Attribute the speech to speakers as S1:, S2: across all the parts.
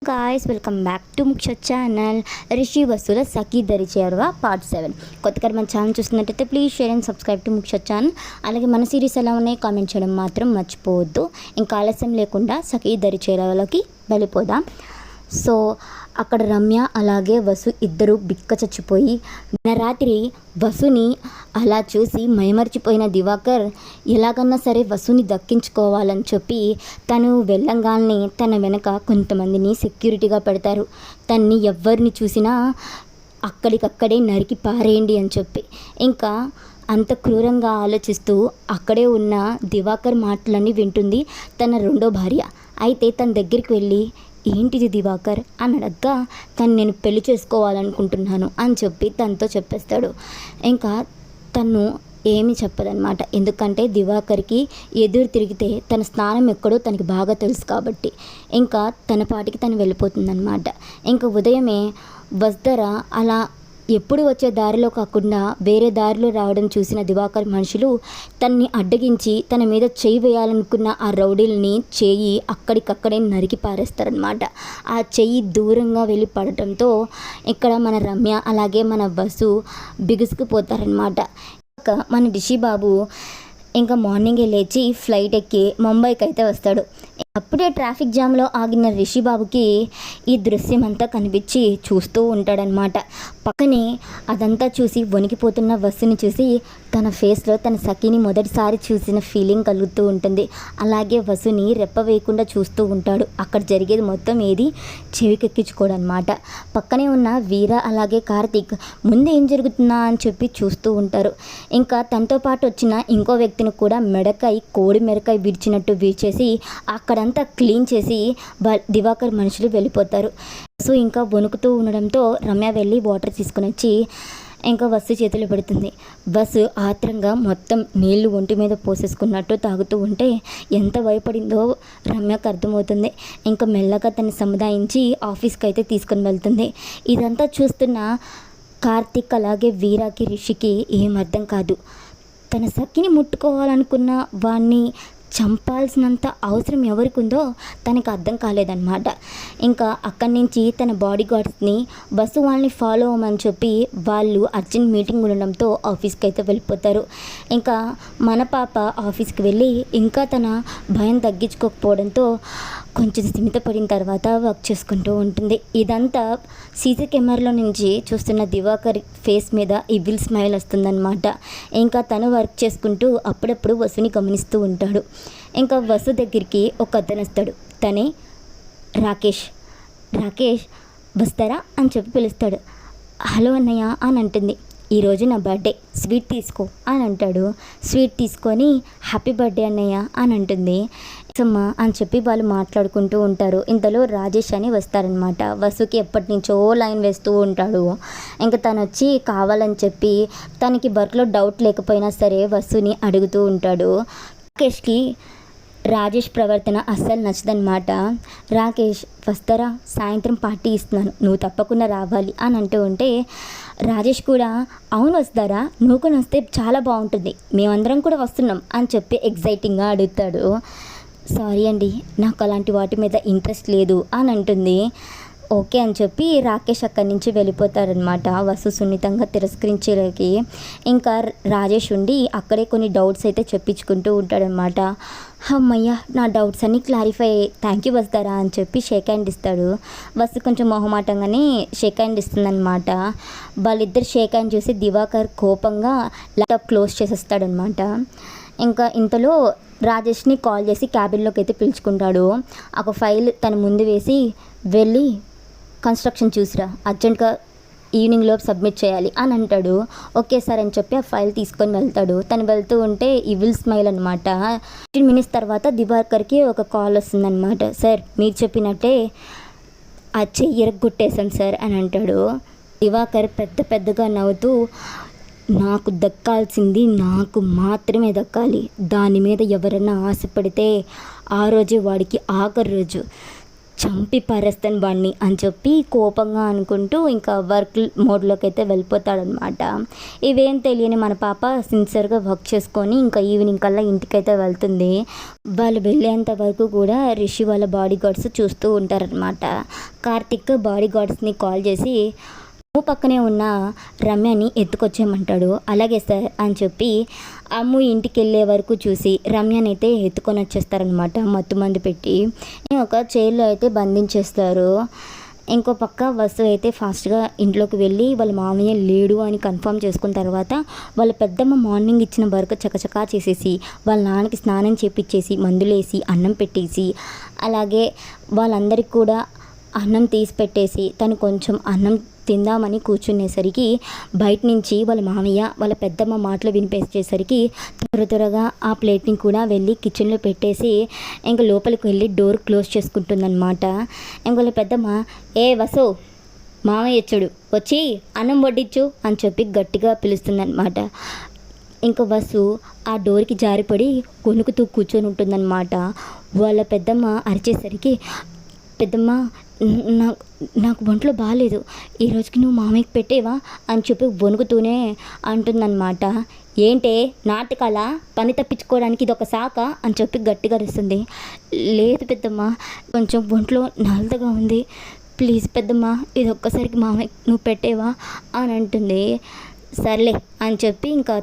S1: Guys, welcome back to ముఖ్య channel. Rishi వసుల సఖీ దరి చేరువ పార్ట్ 7. కొత్తగా మన ఛానల్ చూస్తున్నట్టయితే please share and subscribe to ముఖ్య ఛానల్. అలాగే మన సిరీస్ ఎలా ఉన్నాయి కామెంట్ చేయడం మాత్రం మర్చిపోవద్దు. ఇంకా ఆలస్యం లేకుండా సఖీ దరి చేరువలోకి వెళ్ళిపోదాం. సో అక్కడ రమ్య అలాగే వసు ఇద్దరు బిక్క చచ్చిపోయి రాత్రి వసుని అలా చూసి మైమర్చిపోయిన దివాకర్ ఎలాగన్నా సరే వసుని దక్కించుకోవాలని చెప్పి తను వెళ్ళంగానే తన వెనక కొంతమందిని సెక్యూరిటీగా పెడతారు. తన్ని ఎవరిని చూసినా అక్కడికక్కడే నరికి పారేయండి అని చెప్పి ఇంకా అంత క్రూరంగా ఆలోచిస్తూ అక్కడే ఉన్న దివాకర్ మాటలన్నీ వింటుంది తన రెండో భార్య. అయితే తన దగ్గరికి వెళ్ళి ఏంటిది దివాకర్ అని అడగ్గా తను నేను పెళ్లి చేసుకోవాలనుకుంటున్నాను అని చెప్పి తనతో చెప్పేస్తాడు. ఇంకా తను ఏమీ చెప్పదనమాట. ఎందుకంటే దివాకర్కి ఎదురు తిరిగితే తన స్థానం ఎక్కడో తనకి బాగా తెలుసు కాబట్టి ఇంకా తన పాటికి తను వెళ్ళిపోతుందన్నమాట. ఇంకా ఉదయమే వస్దర అలా ఎప్పుడు వచ్చే దారిలో కాకుండా వేరే దారిలో రావడం చూసిన దివాకర్ మనుషులు తన్ని అడ్డగించి తన మీద చేయి వేయాలనుకున్న ఆ రౌడీల్ని చేయి అక్కడికక్కడే నరికి పారేస్తారనమాట. ఆ చెయ్యి దూరంగా వెళ్ళి పడటంతో ఇక్కడ మన రమ్య అలాగే మన వసు బిగుసుకుపోతారనమాట. మన రిషి బాబు ఇంకా మార్నింగే లేచి ఫ్లైట్ ఎక్కి ముంబైకి అయితే వస్తాడు. అప్పుడే ట్రాఫిక్ జామ్లో ఆగిన రిషి బాబుకి ఈ దృశ్యం అంతా కనిపించి చూస్తూ ఉంటాడనమాట. పక్కనే అదంతా చూసి వణికిపోతున్న వస్తుని చూసి తన ఫేస్లో తన సఖిని మొదటిసారి చూసిన ఫీలింగ్ కలుగుతూ ఉంటుంది. అలాగే వసుని రెప్ప వేయకుండా చూస్తూ ఉంటాడు. అక్కడ జరిగేది మొత్తం ఏది చెవికెక్కించుకోవడం అనమాట. పక్కనే ఉన్న వీర అలాగే కార్తీక్ ముందు ఏం జరుగుతుందా అని చెప్పి చూస్తూ ఉంటారు. ఇంకా తనతో పాటు వచ్చిన ఇంకో వ్యక్తిని కూడా మెడకాయ కోడి మెడకాయ విడిచినట్టు విడిచేసి అక్కడంతా క్లీన్ చేసి దివాకర్ మనుషులు వెళ్ళిపోతారు. సో ఇంకా వణుకుతూ ఉండడంతో రమ్య వెళ్ళి వాటర్ తీసుకుని వచ్చి ఇంకా వసు చేతులు పెడుతుంది. బస్సు ఆత్రంగా మొత్తం నీళ్లు ఒంటి మీద పోసేసుకున్నట్టు తాగుతూ ఉంటే ఎంత భయపడిందో రమ్యకు అర్థమవుతుంది. ఇంకా మెల్లగా తను సముదాయించి ఆఫీస్కి అయితే తీసుకుని వెళ్తుంది. ఇదంతా చూస్తున్న కార్తీక్ అలాగే వీరాకి రిషికి ఏం అర్థం కాదు. తన సఖిని ముట్టుకోవాలనుకున్న వాణ్ణి చంపాల్సినంత అవసరం ఎవరికి ఉందో తనకు అర్థం కాలేదన్నమాట. ఇంకా అక్కడి నుంచి తన బాడీ గార్డ్స్ని బస్సు వాళ్ళని ఫాలో అవ్వమని చెప్పి వాళ్ళు అర్జెంట్ మీటింగ్ ఉండడంతో ఆఫీస్కి అయితే వెళ్ళిపోతారు. ఇంకా మన పాప ఆఫీస్కి వెళ్ళి ఇంకా తన భయం తగ్గించుకోకపోవడంతో కొంచెం స్థిమితపడిన తర్వాత వర్క్ చేసుకుంటూ ఉంటుంది. ఇదంతా సీసీ కెమెరాలో నుంచి చూస్తున్న దివాకర్ ఫేస్ మీద ఈవిల్ స్మైల్ వస్తుందన్నమాట. ఇంకా తను వర్క్ చేసుకుంటూ అప్పుడప్పుడు వసుని గమనిస్తూ ఉంటాడు. ఇంకా వసు దగ్గరికి ఒక అతను వస్తాడు. తనే రాకేష్ వస్తారా అని చెప్పి పిలుస్తాడు. హలో అన్నయ్య అని అంటుంది. ఈరోజు నా బర్త్డే, స్వీట్ తీసుకో అని అంటాడు. స్వీట్ తీసుకొని హ్యాపీ బర్త్డే అన్నయ్య అని అంటుంది. అమ్మా అని చెప్పి వాళ్ళు మాట్లాడుకుంటూ ఉంటారు. ఇంతలో రాజేష్ అని వస్తారనమాట. వసుకి ఎప్పటి నుంచో లైన్ వేస్తూ ఉంటాడు. ఇంకా తను వచ్చి కావాలని చెప్పి తనకి వర్క్లో డౌట్ లేకపోయినా సరే వసుని అడుగుతూ ఉంటాడు. రాకేష్కి రాజేష్ ప్రవర్తన అస్సలు నచ్చదనమాట. రాకేష్ వస్తారా, సాయంత్రం పార్టీ ఇస్తున్నాను, నువ్వు తప్పకుండా రావాలి అని అంటూ ఉంటే రాజేష్ కూడా అవును వస్తారా, నువ్వు కూడా వస్తే చాలా బాగుంటుంది, మేమందరం కూడా వస్తున్నాం అని చెప్పి ఎగ్జైటింగ్గా అడుగుతాడు. సారీ అండి, నాకు అలాంటి వాటి మీద ఇంట్రెస్ట్ లేదు అని అంటుంది. ఓకే అని చెప్పి రాకేష్ అక్కడి నుంచి వెళ్ళిపోతారనమాట. వసు సున్నితంగా తిరస్కరించేకి ఇంకా రాజేష్ ఉండి అక్కడే కొన్ని డౌట్స్ అయితే చెప్పించుకుంటూ ఉంటాడనమాట. అమ్మయ్య, నా డౌట్స్ అన్నీ క్లారిఫై అయ్యాయి, థ్యాంక్ యూ వస్తారా అని చెప్పి షేక్ హ్యాండ్ ఇస్తాడు. వసు కొంచెం మొహమాటంగానే షేక్ హ్యాండ్ ఇస్తుందన్నమాట. వాళ్ళిద్దరు షేక్ హ్యాండ్ చూసి దివాకర్ కోపంగా ల్యాప్టాప్ క్లోజ్ చేసేస్తాడనమాట. ఇంకా ఇంతలో రాజేష్ని కాల్ చేసి క్యాబిన్లోకి అయితే పిలుచుకుంటాడు. ఒక ఫైల్ తన ముందు వేసి వెళ్ళి కన్స్ట్రక్షన్ చూసిరా, అర్జెంట్గా ఈవినింగ్ లోపు సబ్మిట్ చేయాలి అని అంటాడు. ఓకే సార్ అని చెప్పి ఆ ఫైల్ తీసుకొని వెళ్తాడు. తను వెళ్తూ ఉంటే ఈవిల్ స్మైల్ అనమాట. 15 minutes తర్వాత దివాకర్కి ఒక కాల్ వస్తుందన్నమాట. సార్ మీరు చెప్పినట్టే ఆ చెయ్యి ఎరగొట్టేశాను సార్ అని అంటాడు. దివాకర్ పెద్దగా నవ్వుతూ నాకు దక్కాల్సింది నాకు మాత్రమే దక్కాలి, దాని మీద ఎవరైనా ఆశపడితే ఆ రోజే వాడికి ఆఖరి రోజు, చంపి పారేస్తాను వాడిని అని చెప్పి కోపంగా అనుకుంటూ ఇంకా వర్క్ మోడ్లోకి అయితే వెళ్ళిపోతాడనమాట. ఇవేం తెలియని మన పాప సిన్సియర్గా వర్క్ చేసుకొని ఇంకా ఈవినింగ్ కల్లా ఇంటికైతే వెళ్తుంది. వాళ్ళు వెళ్ళేంత వరకు కూడా రిషి వాళ్ళ బాడీ గార్డ్స్ చూస్తూ ఉంటారనమాట. కార్తిక్ బాడీ గార్డ్స్ని కాల్ చేసి పక్కనే ఉన్న రమ్యని ఎత్తుకొచ్చేయమంటాడు. అలాగే సార్ అని చెప్పి అమ్ము ఇంటికి వెళ్ళే వరకు చూసి రమ్యని అయితే ఎత్తుకొని వచ్చేస్తారనమాట మత్తుమంది పెట్టి. ఒక చైర్లో అయితే బంధించేస్తారు. ఇంకో పక్క వసు అయితే ఫాస్ట్గా ఇంట్లోకి వెళ్ళి వాళ్ళ మామయ్య లేడు అని కన్ఫర్మ్ చేసుకున్న తర్వాత వాళ్ళ పెద్దమ్మ మార్నింగ్ ఇచ్చిన వర్క్ చకచకా చేసేసి వాళ్ళ నాన్నకి స్నానం చేపించేసి మందులేసి అన్నం పెట్టేసి అలాగే వాళ్ళందరికీ కూడా అన్నం తీసి పెట్టేసి తను కొంచెం అన్నం తిందామని కూర్చునేసరికి బయట నుంచి వాళ్ళ మామయ్య వాళ్ళ పెద్దమ్మ మాటలు వినిపించేసరికి త్వరగా ఆ ప్లేట్ని కూడా వెళ్ళి కిచెన్లో పెట్టేసి ఇంకా లోపలికి వెళ్ళి డోర్ క్లోజ్ చేసుకుంటుందన్నమాట. ఇంక వాళ్ళ పెద్దమ్మ వసు మామయ్య వచ్చాడు వచ్చి అన్నం వడ్డించు అని చెప్పి గట్టిగా పిలుస్తుందన్నమాట. ఇంకా వసు ఆ డోర్కి జారిపడి కొనుక్కుతూ కూర్చొని ఉంటుందన్నమాట. వాళ్ళ పెద్దమ్మ అరిచేసరికి పెద్దమ్మ నాకు ఒంట్లో బాగాలేదు, ఈరోజుకి నువ్వు మామయ్యకి పెట్టేవా అని చెప్పి వణుకుతూనే అంటుందన్నమాట. ఏంటే నాటకాల పని తప్పించుకోవడానికి ఇది ఒక శాఖ అని చెప్పి గట్టిగా అరుస్తుంది. లేదు పెద్దమ్మ, కొంచెం ఒంట్లో నలతగా ఉంది, ప్లీజ్ పెద్దమ్మ ఇది ఒక్కసారికి మామయ్య నువ్వు పెట్టేవా అని అంటుంది. సర్లే అని చెప్పి ఇంకా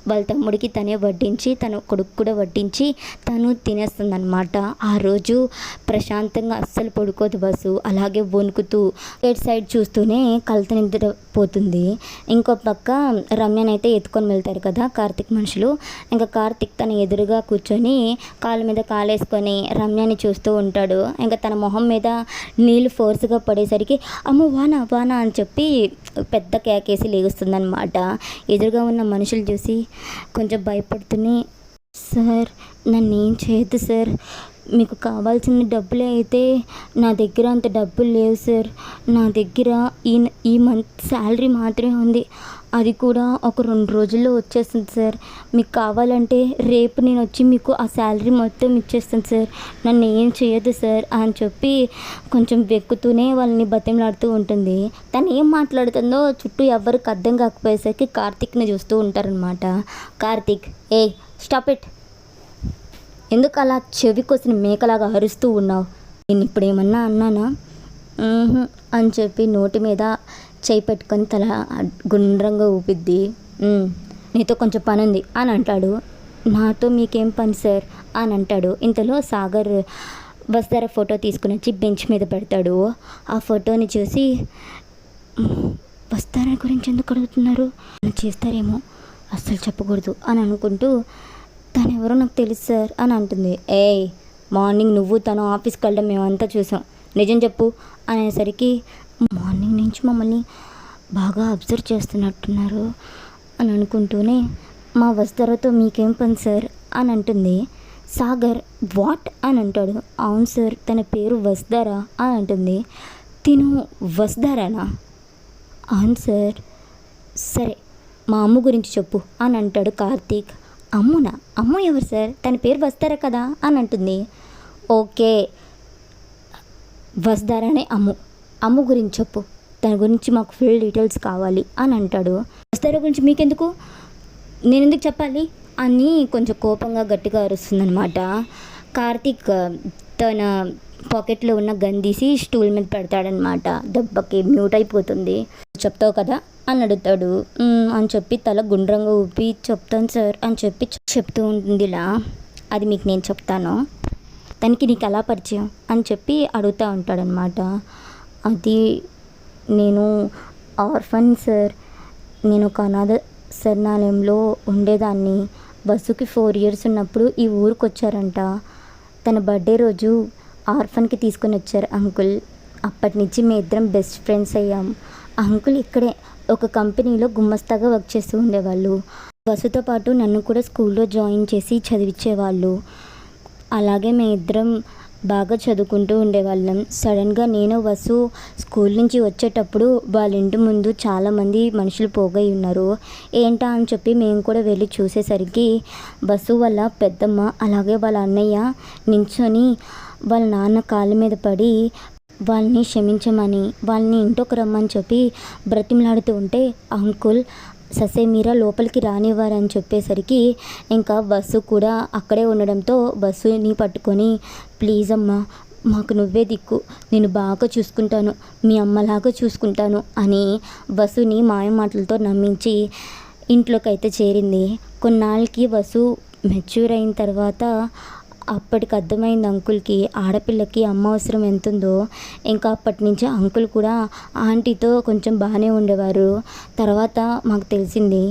S1: వాళ్ళ తమ్ముడికి తనే వడ్డించి తన కొడుకు కూడా వడ్డించి తను తినేస్తుందన్నమాట. ఆ రోజు ప్రశాంతంగా అస్సలు పడుకోదు బస్సు, అలాగే వణుకుతూ ఎటు సైడ్ చూస్తూనే కలత నిద్రపోతుంది. ఇంకో పక్క రమ్యనైతే ఎత్తుకొని వెళ్తారు కదా కార్తిక్ మనుషులు. ఇంకా కార్తిక్ తన ఎదురుగా కూర్చొని కాళ్ళ మీద కాలేసుకొని రమ్యని చూస్తూ ఉంటాడు. ఇంకా తన మొహం మీద నీళ్ళు ఫోర్స్గా పడేసరికి అమ్మో వానా వానా అని చెప్పి పెద్ద కేకేసి లేగుస్తుందన్నమాట. ఎదురుగా ఉన్న మనుషులు చూసి కొంచెం భయపడుతూనే సార్ నన్ను ఏం చేయొద్దు సార్, మీకు కావాల్సిన డబ్బులే అయితే నా దగ్గర అంత డబ్బులు లేవు సార్, నా దగ్గర ఈ మంత్ శాలరీ మాత్రమే ఉంది, అది కూడా ఒక 2 రోజుల్లో వచ్చేస్తుంది సార్, మీకు కావాలంటే రేపు నేను వచ్చి మీకు ఆ శాలరీ మొత్తం ఇచ్చేస్తాను సార్, నన్ను ఏం చేయొద్దు సార్ అని చెప్పి కొంచెం వెక్కుతూనే వాళ్ళని బతిమలాడుతూ ఉంటుంది. తను ఏం మాట్లాడుతుందో చుట్టూ ఎవరికి అర్థం కాకపోయేసరికి కార్తిక్ని చూస్తూ ఉంటారనమాట. కార్తిక్ స్టాప్ ఇట్, ఎందుకు అలా చెవి కోసిన మేకలాగా అరుస్తూ ఉన్నావు, నేను ఇప్పుడు ఏమన్నా అన్నానా అని చెప్పి నోటి మీద చేయి పెట్టుకొని తల గుండ్రంగా ఊపిద్ది. నీతో కొంచెం పని ఉంది అని అంటాడు. నాతో మీకేం పని సార్ అని అంటాడు. ఇంతలో సాగర్ వసుధర ఫోటో తీసుకుని వచ్చి బెంచ్ మీద పెడతాడు. ఆ ఫోటోని చూసి వసుధర గురించి ఎందుకు అడుగుతున్నారు, చేస్తారేమో అస్సలు చెప్పకూడదు అని అనుకుంటూ తను ఎవరో నాకు తెలుసు సార్ అని అంటుంది. మార్నింగ్ నువ్వు తను ఆఫీస్కి వెళ్ళడం మేమంతా చూసాం, నిజం చెప్పు అనేసరికి మార్నింగ్ నుంచి మమ్మల్ని బాగా అబ్జర్వ్ చేస్తున్నట్టున్నారు అని అనుకుంటూనే మా వసుధరతో మీకేం పని సార్ అని అంటుంది. సాగర్ వాట్ అని అంటాడు. అవును సార్ తన పేరు వసుధర అని అంటుంది. తిను వసుధరనా? అవును సార్. సరే మా అమ్మ గురించి చెప్పు అని అంటాడు కార్తీక్. అమ్మునా? అమ్ము ఎవరు సార్, తన పేరు వసుధర కదా అని అంటుంది. ఓకే వసుధరనే అమ్ము గురించి చెప్పు, తన గురించి మాకు ఫుల్ డీటెయిల్స్ కావాలి అని అంటాడు. వసుధర గురించి మీకెందుకు, నేను ఎందుకు చెప్పాలి అని కొంచెం కోపంగా గట్టిగా అరుస్తుందనమాట. కార్తీక్ తన పాకెట్లో ఉన్న గన్ తీసి స్టూల్ మీద పెడతాడనమాట. దెబ్బకి మ్యూట్ అయిపోతుంది. చెప్తావు కదా అని అడుగుతాడు. అని చెప్పి తల గుండ్రంగా ఊపి చెప్తాను సార్ అని చెప్పి చెప్తూ ఉంటుంది. ఇలా అది మీకు నేను చెప్తాను, తనకి నీకు ఎలా పరిచయం అని చెప్పి అడుగుతూ ఉంటాడనమాట. అది నేను ఆర్ఫన్ సార్, నేను ఒక అనాథ శరణాలయంలో ఉండేదాన్ని. బస్సుకి 4 years ఉన్నప్పుడు ఈ ఊరికి వచ్చారంట. తన బర్త్డే రోజు ఆర్ఫన్కి తీసుకొని వచ్చారు అంకుల్. అప్పటి నుంచి మేము ఇద్దరం బెస్ట్ ఫ్రెండ్స్ అయ్యాం. అంకుల్ ఇక్కడే ఒక కంపెనీలో గుమ్మస్తాగా వర్క్ చేస్తూ ఉండేవాళ్ళు. వసుతో పాటు నన్ను కూడా స్కూల్లో జాయిన్ చేసి చదివించేవాళ్ళు. అలాగే మేము ఇద్దరం బాగా చదువుకుంటూ ఉండేవాళ్ళం. సడన్గా నేను వసు స్కూల్ నుంచి వచ్చేటప్పుడు వాళ్ళ ఇంటి ముందు చాలామంది మనుషులు పోగై ఉన్నారు. ఏంటా అని చెప్పి మేము కూడా వెళ్ళి చూసేసరికి వసు వాళ్ళ పెద్దమ్మ అలాగే వాళ్ళ అన్నయ్య నించొని వాళ్ళ నాన్న కాళ్ళ మీద పడి వాళ్ళని క్షమించమని వాళ్ళని ఇంటికి రమ్మని చెప్పి బ్రతిమలాడుతూ ఉంటే అంకుల్ ససేమీరా లోపలికి రానివ్వారని చెప్పేసరికి ఇంకా బస్సు కూడా అక్కడే ఉండడంతో బస్సుని పట్టుకొని ప్లీజ్ అమ్మా మాకు నువ్వే దిక్కు, నేను బాగా చూసుకుంటాను, మీ అమ్మలాగా చూసుకుంటాను అని బస్సుని మాయ మాటలతో నమ్మించి ఇంట్లోకి అయితే చేరింది. కొన్నాళ్ళకి వసు మెచ్యూర్ అయిన తర్వాత అప్పటికి అర్థమైంది అంకుల్కి ఆడపిల్లకి అమ్మ అవసరం ఎంతుందో. ఇంకా అప్పటి నుంచి అంకుల్ కూడా ఆంటీతో కొంచెం బాగానే ఉండేవారు. తర్వాత మాకు తెలిసింది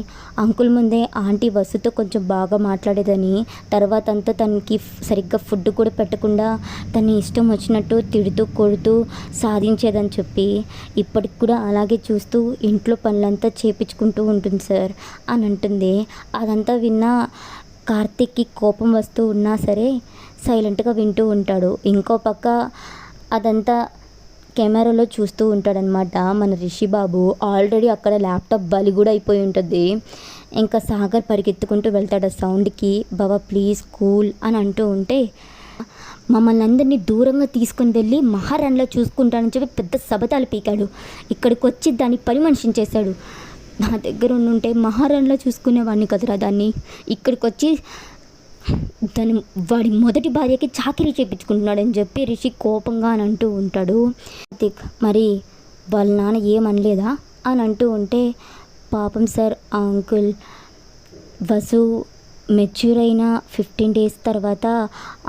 S1: అంకుల్ ముందే ఆంటీ వసుతో కొంచెం బాగా మాట్లాడేదని, తర్వాత అంతా తనకి సరిగ్గా ఫుడ్ కూడా పెట్టకుండా తన ఇష్టం వచ్చినట్టు తిడుతూ కొడుతూ సాధించేదని చెప్పి ఇప్పటికి కూడా అలాగే చూస్తూ ఇంట్లో పనులంతా చేపించుకుంటూ ఉంటుంది సార్ అని అంటుంది. అదంతా విన్నా కార్తీక్కి కోపం వస్తూ ఉన్నా సరే సైలెంట్గా వింటూ ఉంటాడు. ఇంకో పక్క అదంతా కెమెరాలో చూస్తూ ఉంటాడనమాట మన రిషి బాబు. ఆల్రెడీ అక్కడ ల్యాప్టాప్ బలి కూడా అయిపోయి ఉంటుంది. ఇంకా సాగర్ పరిగెత్తుకుంటూ వెళ్తాడు ఆ సౌండ్కి. బాబా ప్లీజ్ కూల్ అని అంటూ ఉంటే మమ్మల్ని అందరినీ దూరంగా తీసుకుని వెళ్ళి మహారాణిలో చూసుకుంటానని చెప్పి పెద్ద సబతాలు పీకాడు. ఇక్కడికి వచ్చి దాన్ని పని మనిషిని చేశాడు. నా దగ్గర ఉండుంటే మహారాణిలో చూసుకునేవాడిని కదరా దాన్ని. ఇక్కడికి వచ్చి వాడి మొదటి భార్యకి చాకరీ చేయించుకుంటున్నాడని చెప్పి రిషి కోపంగా అని అంటూ ఉంటాడు. మరి వాళ్ళ నాన్న ఏమనలేదా అని అంటూ ఉంటే పాపం సార్ ఆ అంకుల్ వసు మెచ్యూర్ అయిన 15 days తర్వాత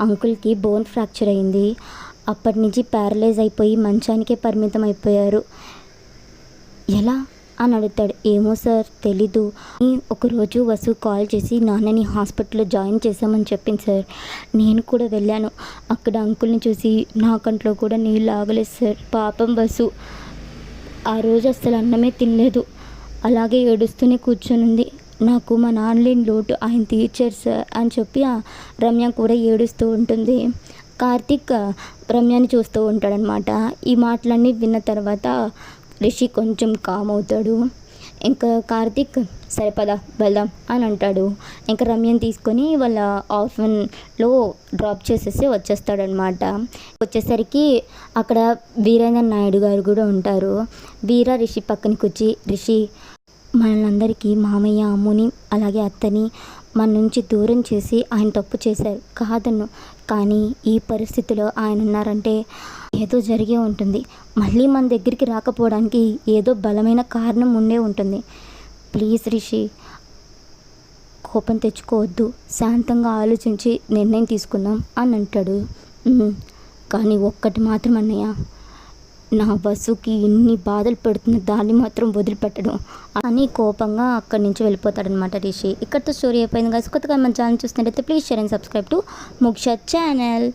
S1: అంకుల్కి బోన్ ఫ్రాక్చర్ అయింది. అప్పటి నుంచి ప్యారలైజ్ అయిపోయి మంచానికే పరిమితం అయిపోయారు. ఎలా అని అడుగుతాడు. ఏమో సార్ తెలీదు. ఒకరోజు వసు కాల్ చేసి నాన్నని హాస్పిటల్లో జాయిన్ చేశామని చెప్పింది సార్. నేను కూడా వెళ్ళాను. అక్కడ అంకుల్ని చూసి నా కంట్లో కూడా నీళ్ళు ఆగలేదు సార్. పాపం వసు ఆ రోజు అస్సలు అన్నమే తినలేదు. అలాగే ఏడుస్తూనే కూర్చొనుంది. నాకు మా నాన్నలేని లోటు ఆయన తీర్చారు సార్ అని చెప్పి రమ్య కూడా ఏడుస్తూ ఉంటుంది. కార్తీక్ రమ్యని చూస్తూ ఉంటాడనమాట. ఈ మాటలన్నీ విన్న తర్వాత రిషి కొంచెం కామ్ అవుతాడు. ఇంకా కార్తీక్ సరే పద వెళ్దాం అని అంటాడు. ఇంకా రమ్యని తీసుకొని వాళ్ళ ఆఫ్టర్నూన్లో డ్రాప్ చేసేసి వచ్చేస్తాడనమాట. వచ్చేసరికి అక్కడ వీరేంద్ర నాయుడు గారు కూడా ఉంటారు. వీర రిషి పక్కనకి వచ్చి రిషి మనల్ని మామయ్య అమ్ముని అలాగే అత్తని మన నుంచి దూరం చేసి ఆయన తప్పు చేశారు కాదన్ను, కానీ ఈ పరిస్థితిలో ఆయన ఉన్నారంటే ఏదో జరిగే ఉంటుంది. మళ్ళీ మన దగ్గరికి రాకపోవడానికి ఏదో బలమైన కారణం ఉండే ఉంటుంది. ప్లీజ్ రిషి కోపం తెచ్చుకోవద్దు, శాంతంగా ఆలోచించి నిర్ణయం తీసుకుందాం అని అంటాడు. కానీ ఒక్కటి మాత్రం అన్నయ్య, నా వసుకి ఇన్ని బాధలు పెడుతున్న దాన్ని మాత్రం వదిలిపెట్టడం అని కోపంగా అక్కడి నుంచి వెళ్ళిపోతాడనమాట రిషి. ఇక్కడితో స్టోరీ అయిపోయింది. కొత్తగా మన ఛానల్ చూస్తున్నట్టయితే please share and subscribe to Muksha channel.